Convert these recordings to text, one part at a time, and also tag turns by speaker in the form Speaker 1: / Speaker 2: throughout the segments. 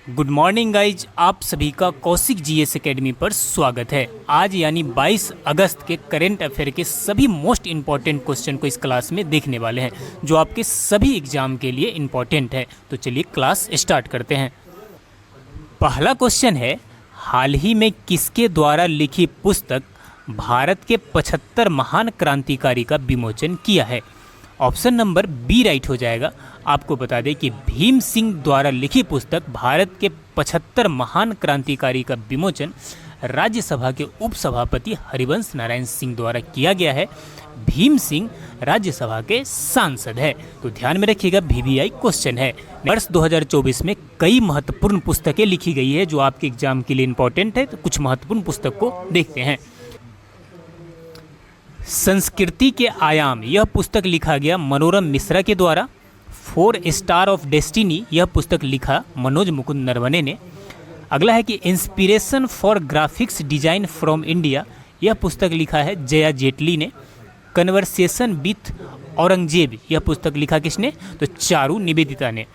Speaker 1: Good morning guys, आप सभी का कौशिक जीएस एकेडमी पर स्वागत है। आज यानी 22 अगस्त के करंट अफेयर के सभी मोस्ट इम्पॉर्टेंट क्वेश्चन को इस क्लास में देखने वाले हैं, जो आपके सभी एग्जाम के लिए इम्पॉर्टेंट है। तो चलिए क्लास स्टार्ट करते हैं। पहला क्वेश्चन है, हाल ही में किसके द्वारा लिखी पुस्तक भारत के 75 महान क्रांतिकारी का विमोचन किया है? ऑप्शन नंबर बी राइट हो जाएगा। आपको बता दें कि भीम सिंह द्वारा लिखी पुस्तक भारत के 75 महान क्रांतिकारी का विमोचन राज्यसभा के उपसभापति हरिवंश नारायण सिंह द्वारा किया गया है। भीम सिंह राज्यसभा के सांसद है, तो ध्यान में रखिएगा, VVI क्वेश्चन है। वर्ष 2024 में कई महत्वपूर्ण पुस्तकें लिखी गई है जो आपके एग्जाम के लिए इंपॉर्टेंट है। तो कुछ महत्वपूर्ण पुस्तक को देखते हैं। संस्कृति के आयाम, यह पुस्तक लिखा गया मनोरम मिश्रा के द्वारा। 4 स्टार ऑफ डेस्टिनी, यह पुस्तक लिखा मनोज मुकुंद नरवणे ने। अगला है कि inspiration for graphics design from India, यह पुस्तक लिखा है जया जेटली ने। कन्वर्सेशन विथ औरंगजेब, यह पुस्तक लिखा किसने? तो चारू निवेदिता ने।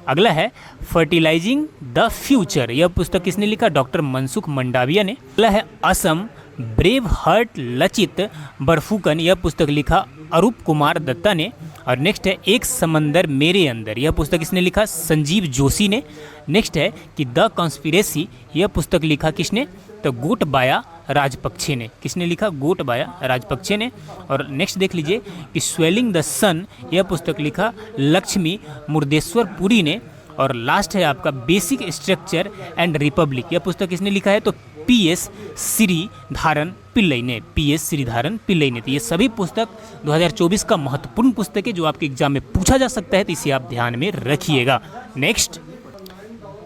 Speaker 1: अगला है फर्टिलाइजिंग द फ्यूचर, यह पुस्तक किसने लिखा? डॉक्टर मनसुख मंडाविया ने। अगला है असम ब्रेव हार्ट लचित बरफुकन, यह पुस्तक लिखा अरूप कुमार दत्ता ने। और नेक्स्ट है एक समंदर मेरे अंदर, यह पुस्तक किसने लिखा? संजीव जोशी ने। नेक्स्ट है कि द कॉन्स्पिरेसी, यह पुस्तक लिखा किसने? तो गोटबाया राजपक्षे ने। किसने लिखा? गोटबाया राजपक्षे ने। और नेक्स्ट देख लीजिए कि स्वेलिंग द सन, यह पुस्तक लिखा लक्ष्मी मुर्देश्वर पुरी ने। और लास्ट है आपका बेसिक स्ट्रक्चर एंड रिपब्लिक, यह पुस्तक किसने लिखा है? तो PS श्रीधारन पिल्लई ने। PS श्रीधारन पिल्लई ने। तो ये सभी पुस्तक 2024 का महत्वपूर्ण पुस्तक है जो आपके एग्जाम में पूछा जा सकता है, तो इसे आप ध्यान में रखिएगा। नेक्स्ट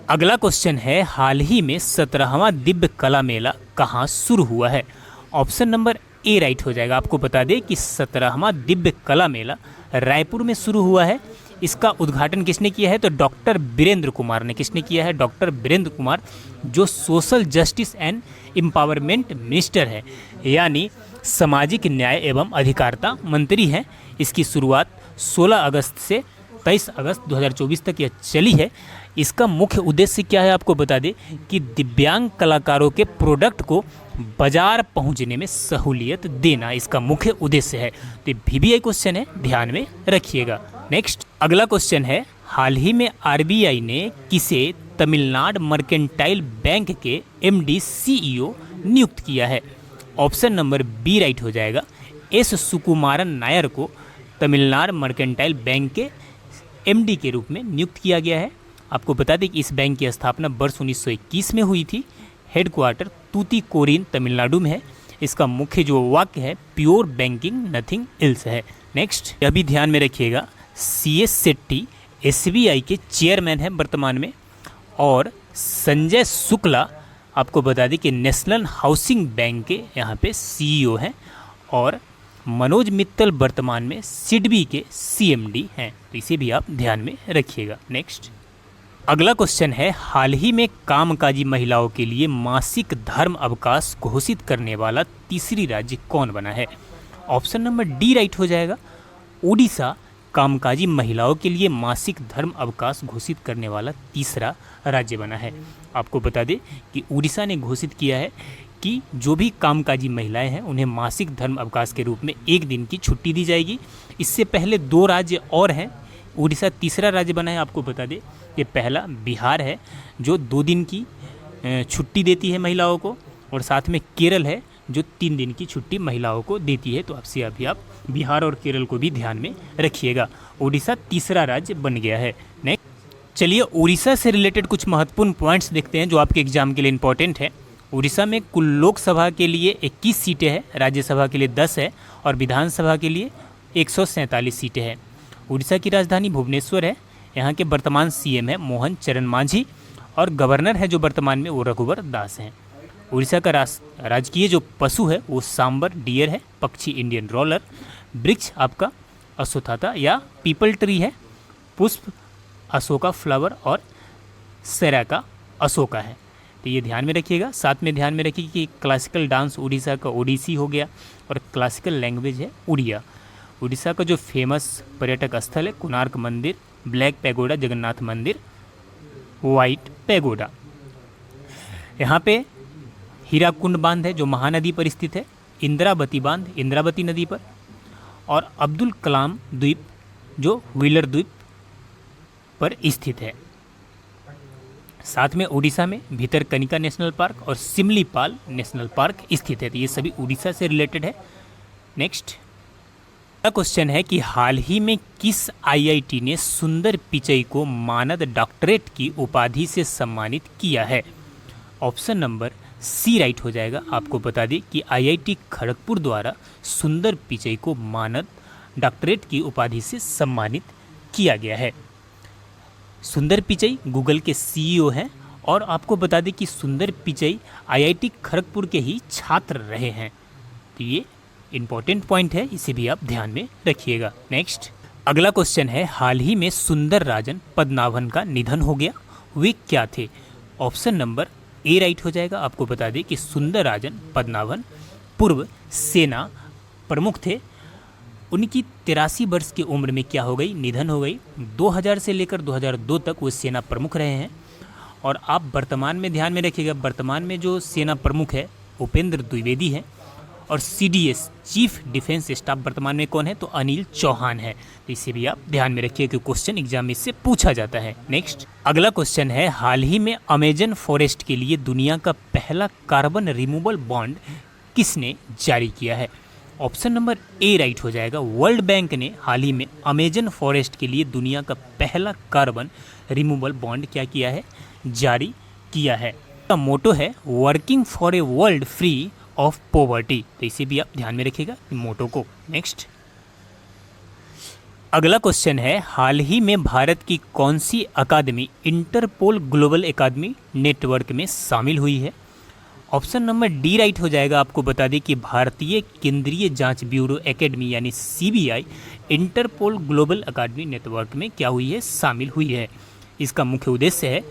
Speaker 1: अगला क्वेश्चन है, हाल ही में 17वां दिव्य कला मेला कहाँ शुरू हुआ है? ऑप्शन नंबर ए राइट हो जाएगा। आपको बता दें कि 17वां दिव्य कला मेला रायपुर में शुरू हुआ है। इसका उद्घाटन किसने किया है? तो डॉक्टर वीरेंद्र कुमार ने। किसने किया है? डॉक्टर वीरेंद्र कुमार, जो social justice and empowerment minister है, यानी सामाजिक न्याय एवं अधिकारिता मंत्री हैं। इसकी शुरुआत 16 अगस्त से 23 अगस्त 2024 तक यह चली है। इसका मुख्य उद्देश्य क्या है? आपको बता दें कि दिव्यांग कलाकारों के प्रोडक्ट को बाजार पहुंचने में सहूलियत देना इसका मुख्य उद्देश्य है। तो VVI क्वेश्चन है, ध्यान में रखिएगा। नेक्स्ट अगला क्वेश्चन है, हाल ही में RBI ने किसे तमिलनाडु मर्केंटाइल बैंक के MD CEO नियुक्त किया है? ऑप्शन नंबर बी राइट हो जाएगा। S सुकुमारन नायर को तमिलनाडु मर्केंटाइल बैंक के MD के रूप में नियुक्त किया गया है। आपको बता दें कि इस बैंक की स्थापना वर्ष 1921 में हुई थी। हेडक्वार्टर तूतीकोरिन तमिलनाडु में है। इसका मुख्य जो वाक्य है, प्योर बैंकिंग नथिंग एल्स है। नेक्स्ट यह भी ध्यान में रखिएगा, CS सेट्टी SBI के चेयरमैन हैं वर्तमान में। और संजय शुक्ला आपको बता दें कि नेशनल हाउसिंग बैंक के यहाँ पे CEO हैं। और मनोज मित्तल वर्तमान में सिडबी के CMD हैं, तो इसे भी आप ध्यान में रखिएगा। नेक्स्ट अगला क्वेश्चन है, हाल ही में कामकाजी महिलाओं के लिए मासिक धर्म अवकाश घोषित करने वाला तीसरी राज्य कौन बना है? ऑप्शन नंबर डी राइट हो जाएगा। उड़ीसा कामकाजी महिलाओं के लिए मासिक धर्म अवकाश घोषित करने वाला तीसरा राज्य बना है। आपको बता दें कि उड़ीसा ने घोषित किया है कि जो भी कामकाजी महिलाएं हैं उन्हें मासिक धर्म अवकाश के रूप में 1 दिन की छुट्टी दी जाएगी। इससे पहले 2 राज्य और हैं, उड़ीसा तीसरा राज्य बना है। आपको बता दें कि पहला बिहार है जो 2 दिन की छुट्टी देती है महिलाओं को, और साथ में केरल है जो 3 दिन की छुट्टी महिलाओं को देती है। तो आपसे अभी आप बिहार और केरल को भी ध्यान में रखिएगा। उड़ीसा तीसरा राज्य बन गया है। नेक्स्ट चलिए उड़ीसा से रिलेटेड कुछ महत्वपूर्ण पॉइंट्स देखते हैं जो आपके एग्जाम के लिए इंपॉर्टेंट है। उड़ीसा में कुल लोकसभा के लिए 21 सीटें हैं, राज्यसभा के लिए 10 है और विधानसभा के लिए 147 सीटें हैं। उड़ीसा की राजधानी भुवनेश्वर है। यहाँ के वर्तमान CM है मोहन चरण मांझी, और गवर्नर है जो वर्तमान में वो रघुवर दास हैं। उड़ीसा का राजकीय जो पशु है वो सांबर डियर है, पक्षी इंडियन रोलर, वृक्ष आपका अश्वत्थाता या पीपल ट्री है, पुष्प अशोका फ्लावर और सेराका अशोका है। तो ये ध्यान में रखिएगा। साथ में ध्यान में रखिए कि क्लासिकल डांस उड़ीसा का ओडिसी हो गया और क्लासिकल लैंग्वेज है उड़िया। उड़ीसा का जो फेमस पर्यटक स्थल है कोणार्क मंदिर, ब्लैक पैगोडा जगन्नाथ मंदिर, वाइट पैगोडा। यहाँ पे हीराकुंड बांध है जो महानदी पर स्थित है, इंद्रावती बांध इंद्रावती नदी पर, और अब्दुल कलाम द्वीप जो व्हीलर द्वीप पर स्थित है। साथ में उड़ीसा में भितरकनिका नेशनल पार्क और सिमलीपाल नेशनल पार्क स्थित है। तो ये सभी उड़ीसा से रिलेटेड है। नेक्स्ट अगला क्वेश्चन है कि हाल ही में किस आईआईटी ने सुंदर पिचई को मानद डॉक्टरेट की उपाधि से सम्मानित किया है? ऑप्शन नंबर सी राइट हो जाएगा। आपको बता दें कि आईआईटी खड़गपुर द्वारा सुंदर पिचई को मानद डॉक्टरेट की उपाधि से सम्मानित किया गया है। सुंदर पिचई गूगल के सीईओ हैं और आपको बता दें कि सुंदर पिचई आईआईटी खड़गपुर के ही छात्र रहे हैं। तो ये इंपॉर्टेंट पॉइंट है, इसे भी आप ध्यान में रखिएगा। नेक्स्ट अगला क्वेश्चन है, हाल ही में सुंदर राजन पद्मनाभन का निधन हो गया, वे क्या थे? ऑप्शन नंबर ए राइट हो जाएगा। आपको बता दें कि सुंदर राजन पद्मनाभन पूर्व सेना प्रमुख थे। उनकी 83 वर्ष की उम्र में क्या हो गई? निधन हो गई। 2000 से लेकर 2002 तक वो सेना प्रमुख रहे हैं। और आप वर्तमान में ध्यान में रखिएगा, वर्तमान में जो सेना प्रमुख है उपेंद्र द्विवेदी है, और सीडीएस चीफ डिफेंस स्टाफ वर्तमान में कौन है? तो अनिल चौहान है। तो इसे भी आप ध्यान में रखिए क्योंकि क्वेश्चन एग्जाम में इससे पूछा जाता है। नेक्स्ट अगला क्वेश्चन है, हाल ही में अमेजन फॉरेस्ट के लिए दुनिया का पहला कार्बन रिमूवल बॉन्ड किसने जारी किया है? ऑप्शन नंबर ए राइट हो जाएगा। वर्ल्ड बैंक ने हाल ही में अमेजन फॉरेस्ट के लिए दुनिया का पहला कार्बन रिमूवल बॉन्ड क्या किया है? जारी किया है। का मोटो है working for a world free of poverty. तो इसे भी आप ध्यान में रखिएगा मोटो को। नेक्स्ट अगला क्वेश्चन है, हाल ही में भारत की कौन सी अकादमी इंटरपोल ग्लोबल अकादमी नेटवर्क में शामिल हुई है? ऑप्शन नंबर डी राइट हो जाएगा। आपको बता दें कि भारतीय केंद्रीय जांच ब्यूरो एकेडमी यानी सीबीआई इंटरपोल ग्लोबल अकादमी नेटवर्क में क्या हुई है? शामिल हुई है। इसका मुख्य उद्देश्य है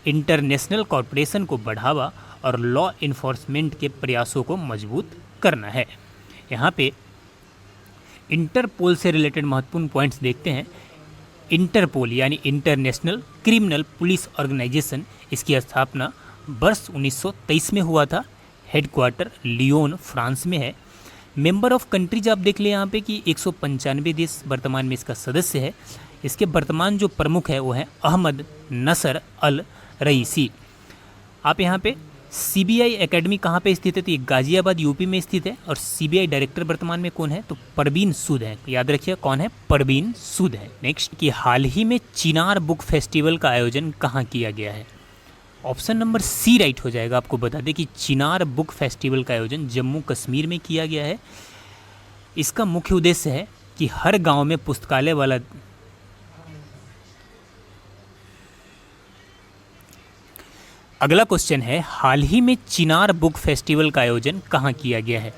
Speaker 1: इंटरनेशनल कॉरपोरेशन को बढ़ावा और लॉ इन्फोर्समेंट के प्रयासों को मजबूत करना है। यहाँ पे इंटरपोल से रिलेटेड महत्वपूर्ण पॉइंट्स देखते हैं। इंटरपोल यानी इंटरनेशनल क्रिमिनल पुलिस ऑर्गेनाइजेशन, इसकी स्थापना वर्ष 1923 में हुआ था। हेडक्वार्टर लियोन फ्रांस में है। मेंबर ऑफ कंट्रीज आप देख लें यहाँ पे कि 195 देश वर्तमान में इसका सदस्य है। इसके वर्तमान जो प्रमुख है वो है अहमद नसर अल रईसी। आप यहाँ पे सीबीआई एकेडमी कहाँ पे स्थित है? तो ये गाजियाबाद यूपी में स्थित है। और सीबीआई डायरेक्टर वर्तमान में कौन है? तो परवीन सूद है। याद रखिए कौन है? परवीन सूद है। नेक्स्ट कि हाल ही में चिनार बुक फेस्टिवल का आयोजन कहाँ किया गया है? ऑप्शन नंबर सी राइट हो जाएगा। आपको बता दें कि चिनार बुक फेस्टिवल का आयोजन जम्मू कश्मीर में किया गया है। इसका मुख्य उद्देश्य है कि हर गांव में पुस्तकालय वाला अगला क्वेश्चन है, हाल ही में चिनार बुक फेस्टिवल का आयोजन कहाँ किया गया है?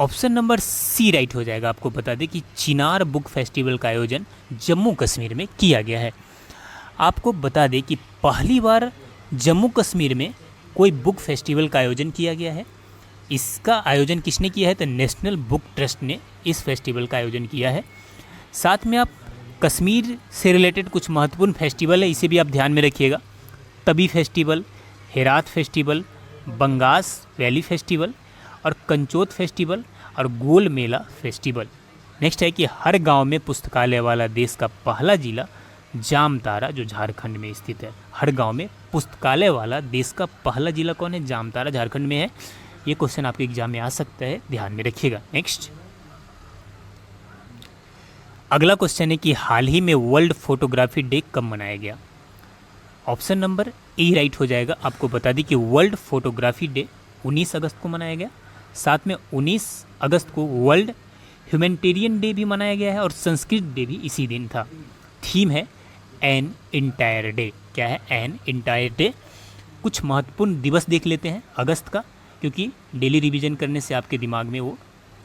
Speaker 1: ऑप्शन नंबर सी राइट हो जाएगा। आपको बता दें कि चिनार बुक फेस्टिवल का आयोजन जम्मू कश्मीर में किया गया है। आपको बता दें कि पहली बार जम्मू कश्मीर में कोई बुक फेस्टिवल का आयोजन किया गया है। इसका आयोजन किसने किया है? तो नेशनल बुक ट्रस्ट ने इस फेस्टिवल का आयोजन किया है। साथ में आप कश्मीर से रिलेटेड कुछ महत्वपूर्ण फेस्टिवल है, इसे भी आप ध्यान में रखिएगा। Tabi festival, Herat festival, Bangas valley festival और कंचोत फेस्टिवल और गोल मेला फेस्टिवल। नेक्स्ट है कि हर गांव में पुस्तकालय वाला देश का पहला जिला जामतारा जो झारखंड में स्थित है। हर गांव में पुस्तकालय वाला देश का पहला जिला कौन है? जामतारा झारखंड में है। ये क्वेश्चन आपके एग्जाम में आ सकता है, ध्यान में रखिएगा। नेक्स्ट अगला क्वेश्चन है कि हाल ही में वर्ल्ड फोटोग्राफी डे कब मनाया गया? ऑप्शन नंबर ए राइट हो जाएगा। आपको बता दी कि वर्ल्ड फोटोग्राफी डे 19 अगस्त को मनाया गया। साथ में 19 अगस्त को वर्ल्ड ह्यूमैनिटेरियन डे भी मनाया गया है और संस्कृत डे भी इसी दिन था। थीम है एन इंटायर डे। क्या है? An entire day. कुछ महत्वपूर्ण दिवस देख लेते हैं अगस्त का, क्योंकि डेली रिवीजन करने से आपके दिमाग में वो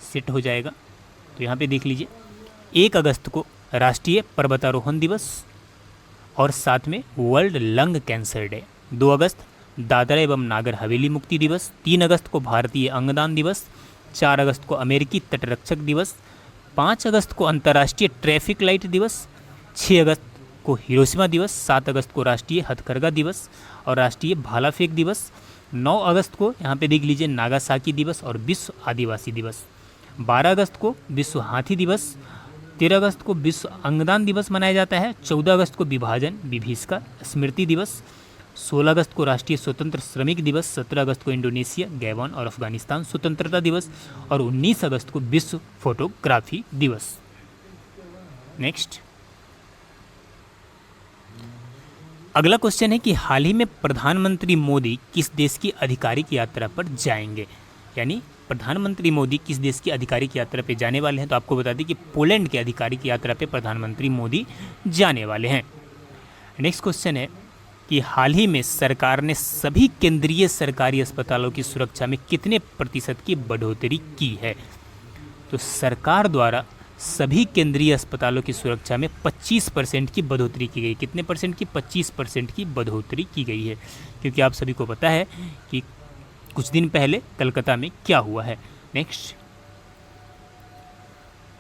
Speaker 1: सेट हो जाएगा। तो यहाँ पे देख लीजिए, 1 अगस्त को राष्ट्रीय पर्वतारोहण दिवस और साथ में वर्ल्ड लंग कैंसर डे। 2 अगस्त दादरा एवं नागर हवेली मुक्ति दिवस। 3 अगस्त को भारतीय अंगदान दिवस। 4 अगस्त को अमेरिकी तटरक्षक दिवस। 5 अगस्त को अंतर्राष्ट्रीय ट्रैफिक लाइट दिवस। 6 अगस्त को हिरोशिमा दिवस, 7 अगस्त को राष्ट्रीय हथकरघा दिवस और राष्ट्रीय भाला फेंक दिवस, 9 अगस्त को यहाँ पे देख लीजिए नागासाकी दिवस और विश्व आदिवासी दिवस, 12 अगस्त को विश्व हाथी दिवस, 13 अगस्त को विश्व अंगदान दिवस मनाया जाता है, 14 अगस्त को विभाजन विभीषका स्मृति दिवस, 16 अगस्त को राष्ट्रीय स्वतंत्र श्रमिक दिवस, 17 अगस्त को इंडोनेशिया, गैबन और अफगानिस्तान स्वतंत्रता दिवस और 19 अगस्त को विश्व फोटोग्राफी दिवस। नेक्स्ट, अगला क्वेश्चन है कि हाल ही में प्रधानमंत्री मोदी किस देश की आधिकारिक यात्रा पर जाएंगे, यानी प्रधानमंत्री मोदी किस देश की आधिकारिक यात्रा पे जाने वाले हैं। तो आपको बता दें कि पोलैंड की आधिकारिक यात्रा पे प्रधानमंत्री मोदी जाने वाले हैं। नेक्स्ट क्वेश्चन है कि हाल ही में सरकार ने सभी केंद्रीय सरकारी अस्पतालों की सुरक्षा में कितने प्रतिशत की बढ़ोतरी की है। तो सरकार द्वारा सभी केंद्रीय अस्पतालों की सुरक्षा में 25% की बढ़ोतरी की गई। कितने परसेंट की? 25% की बढ़ोतरी की गई है, क्योंकि आप सभी को पता है कि कुछ दिन पहले कलकत्ता में क्या हुआ है। नेक्स्ट,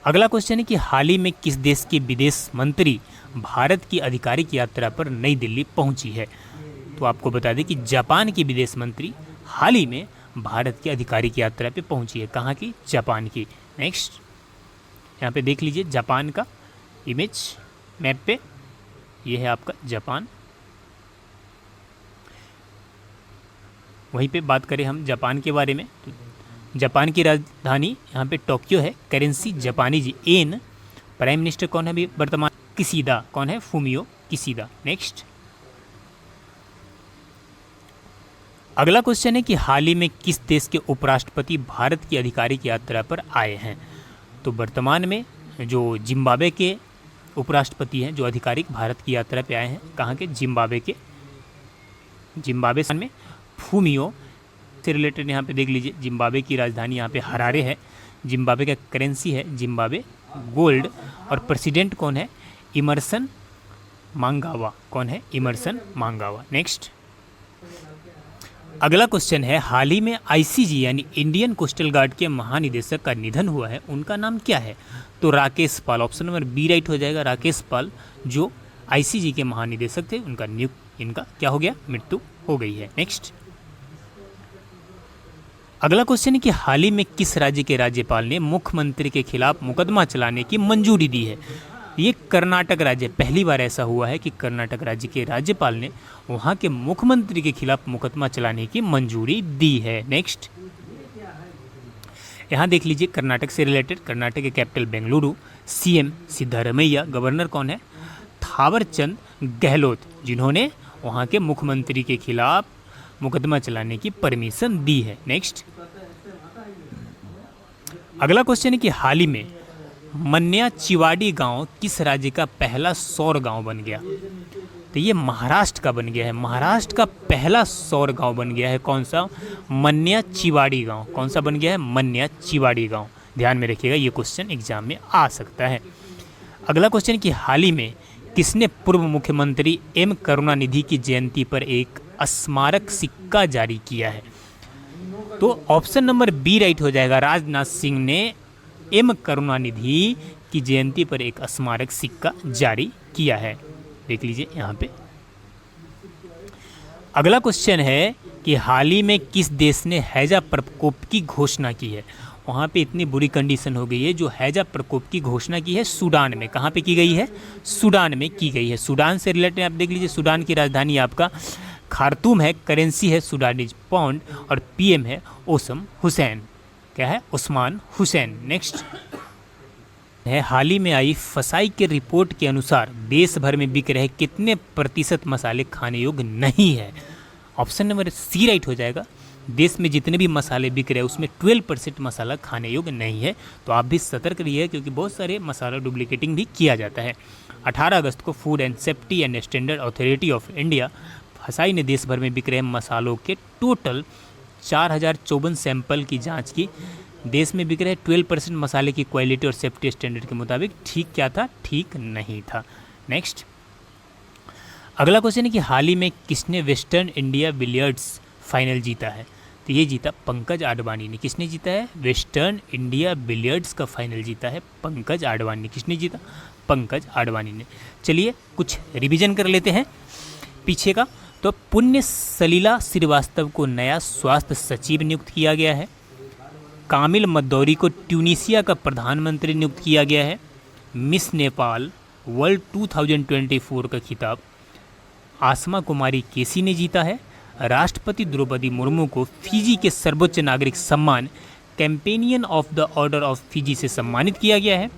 Speaker 1: अगला क्वेश्चन है कि हाल ही में किस देश के विदेश मंत्री भारत की आधिकारिक यात्रा पर नई दिल्ली पहुंची है। तो आपको बता दें कि जापान की विदेश मंत्री हाल ही में भारत की आधिकारिक यात्रा पे पहुंची है। कहाँ की? जापान की। नेक्स्ट, यहाँ पे देख लीजिए जापान का इमेज मैप पे, ये है आपका जापान। वहीं पे बात करें हम जापान के बारे में, तो जापान की राजधानी यहाँ पे टोक्यो है। करेंसी जापानी जी येन। प्राइम मिनिस्टर कौन है अभी वर्तमान? किसीदा। कौन है? फूमियो किसीदा। नेक्स्ट, अगला क्वेश्चन है कि हाल ही में किस देश के उपराष्ट्रपति भारत की आधिकारिक यात्रा पर आए हैं। तो वर्तमान में जो जिम्बाब्वे के उपराष्ट्रपति हैं जो आधिकारिक भारत की यात्रा पे आए हैं, कहाँ के? जिम्बाब्वे के। जिम्बाब्वे में फूमियो से रिलेटेड यहाँ पे देख लीजिए, जिम्बाब्वे की राजधानी यहाँ पे हरारे है। जिम्बाब्वे का करेंसी है जिम्बाब्वे गोल्ड और प्रेसिडेंट कौन है? इमरसन मांगावा। कौन है? इमरसन मांगावा। नेक्स्ट, अगला क्वेश्चन है हाल ही में आईसीजी यानी इंडियन कोस्टल गार्ड के महानिदेशक का निधन हुआ है, उनका नाम क्या है। तो राकेश पाल। ऑप्शन नंबर बी राइट हो जाएगा, राकेश पाल, जो आईसीजी के महानिदेशक थे, इनका क्या हो गया? मृत्यु हो गई है। नेक्स्ट, अगला क्वेश्चन है कि हाल ही में किस राज्य के राज्यपाल ने मुख्यमंत्री के खिलाफ मुकदमा चलाने की मंजूरी दी है। ये कर्नाटक राज्य, पहली बार ऐसा हुआ है कि कर्नाटक राज्य के राज्यपाल ने वहाँ के मुख्यमंत्री के खिलाफ मुकदमा चलाने की मंजूरी दी है। नेक्स्ट, यहाँ देख लीजिए कर्नाटक से रिलेटेड, कर्नाटक के capital Bengaluru, CM Siddaramaiah, governor कौन है? थावरचंद गहलोत, जिन्होंने वहाँ के मुख्यमंत्री के खिलाफ मुकदमा चलाने की परमिशन दी है। नेक्स्ट, अगला क्वेश्चन है कि हाल ही में मन्या चिवाड़ी गांव किस राज्य का पहला सौर गांव बन गया। तो ये महाराष्ट्र का बन गया है, महाराष्ट्र का पहला सौर गांव बन गया है। कौन सा? मन्या चिवाड़ी गांव। कौन सा बन गया है? मन्या चिवाड़ी गांव। ध्यान में रखिएगा, ये क्वेश्चन एग्जाम में आ सकता है। अगला क्वेश्चन कि हाल ही में किसने पूर्व मुख्यमंत्री एम करुणानिधि की जयंती पर एक स्मारक सिक्का जारी किया है। तो ऑप्शन नंबर बी राइट हो जाएगा, राजनाथ सिंह ने एम करुणानिधि की जयंती पर एक स्मारक सिक्का जारी किया है। देख लीजिए यहाँ पे। अगला क्वेश्चन है कि हाल ही में किस देश ने हैजा प्रकोप की घोषणा की है। वहाँ पे इतनी बुरी कंडीशन हो गई है, जो हैजा प्रकोप की घोषणा की है सूडान में। कहाँ पे की गई है? सूडान में की गई है। सूडान से रिलेटेड आप देख लीजिए, सूडान की राजधानी आपका खार्तूम है, करेंसी है सूडानीज पाउंड और पीएम है ओसम हुसैन। क्या है? उस्मान हुसैन। नेक्स्ट है हाल ही में आई फसाई के रिपोर्ट के अनुसार देश भर में बिक रहे कितने प्रतिशत मसाले खाने योग्य नहीं है। ऑप्शन नंबर सी राइट हो जाएगा। देश में जितने भी मसाले बिक रहे हैं उसमें 12% मसाला खाने योग्य नहीं है। तो आप भी सतर्क रहिए, क्योंकि बहुत सारे मसाला डुप्लीकेटिंग भी किया जाता है। 18 अगस्त को food and safety and standard authority of India फसाई ने देश भर में बिक रहे मसालों के टोटल 4054 सैंपल की जांच की। देश में बिक रहे 12% मसाले की क्वालिटी और सेफ्टी स्टैंडर्ड के मुताबिक ठीक क्या था? ठीक नहीं था। नेक्स्ट, अगला क्वेश्चन है कि हाल ही में किसने वेस्टर्न इंडिया बिलियर्ड्स फाइनल जीता है। तो ये जीता पंकज आडवाणी ने। किसने जीता है? वेस्टर्न इंडिया बिलियर्ड्स का फाइनल जीता है पंकज आडवाणी ने। किसने जीता? पंकज आडवाणी ने। चलिए कुछ रिवीजन कर लेते हैं पीछे का। तो पुण्य सलीला श्रीवास्तव को नया स्वास्थ्य सचिव नियुक्त किया गया है। कामिल मद्दौरी को ट्यूनीसिया का प्रधानमंत्री नियुक्त किया गया है। मिस नेपाल वर्ल्ड 2024 का खिताब आसमा कुमारी केसी ने जीता है। राष्ट्रपति द्रौपदी मुर्मू को फिजी के सर्वोच्च नागरिक सम्मान companion of the order of Fiji से सम्मानित किया गया है।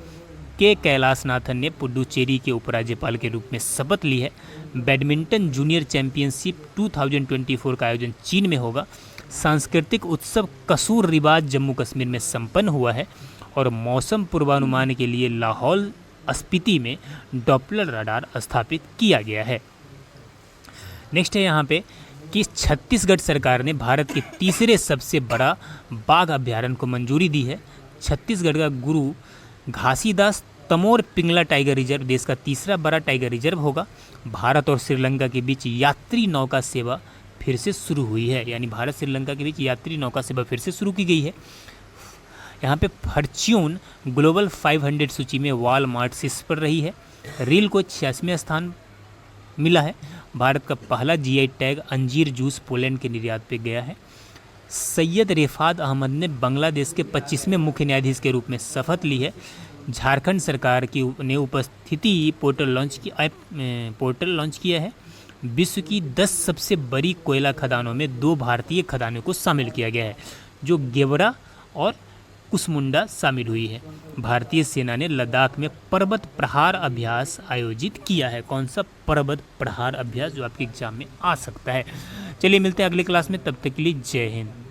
Speaker 1: के कैलाशनाथन ने पुडुचेरी के उपराज्यपाल के रूप में शपथ ली है। बैडमिंटन जूनियर चैंपियनशिप 2024 का आयोजन चीन में होगा। सांस्कृतिक उत्सव कसूर रिवाज जम्मू कश्मीर में संपन्न हुआ है। और मौसम पूर्वानुमान के लिए लाहौल स्पीति में डॉपलर रडार स्थापित किया गया है। नेक्स्ट है यहाँ पे कि छत्तीसगढ़ सरकार ने भारत के तीसरे सबसे बड़ा बाघ अभ्यारण्य को मंजूरी दी है। छत्तीसगढ़ का गुरु घासीदास तमोर पिंगला टाइगर रिजर्व देश का तीसरा बड़ा टाइगर रिजर्व होगा। भारत और श्रीलंका के बीच यात्री नौका सेवा फिर से शुरू हुई है, यानी भारत श्रीलंका के बीच यात्री नौका सेवा फिर से शुरू की गई है। यहाँ पे फॉर्च्यून ग्लोबल 500 सूची में वॉलमार्ट शीर्ष पर रही है। रील को 86वें स्थान मिला है। भारत का पहला जीआई टैग अंजीर जूस पोलैंड के निर्यात पे गया है। सैयद रिफात अहमद ने बांग्लादेश के 25वें मुख्य न्यायाधीश के रूप में शपथ ली है। झारखंड सरकार की ने उपस्थिति पोर्टल लॉन्च किया है। विश्व की 10 सबसे बड़ी कोयला खदानों में 2 भारतीय खदानों को शामिल किया गया है, जो गेवरा और कुसमुंडा शामिल हुई है। भारतीय सेना ने लद्दाख में पर्वत प्रहार अभ्यास आयोजित किया है। कौन सा पर्वत प्रहार अभ्यास, जो आपके एग्जाम में आ सकता है। चलिए मिलते हैं अगले क्लास में, तब तक के लिए जय हिंद।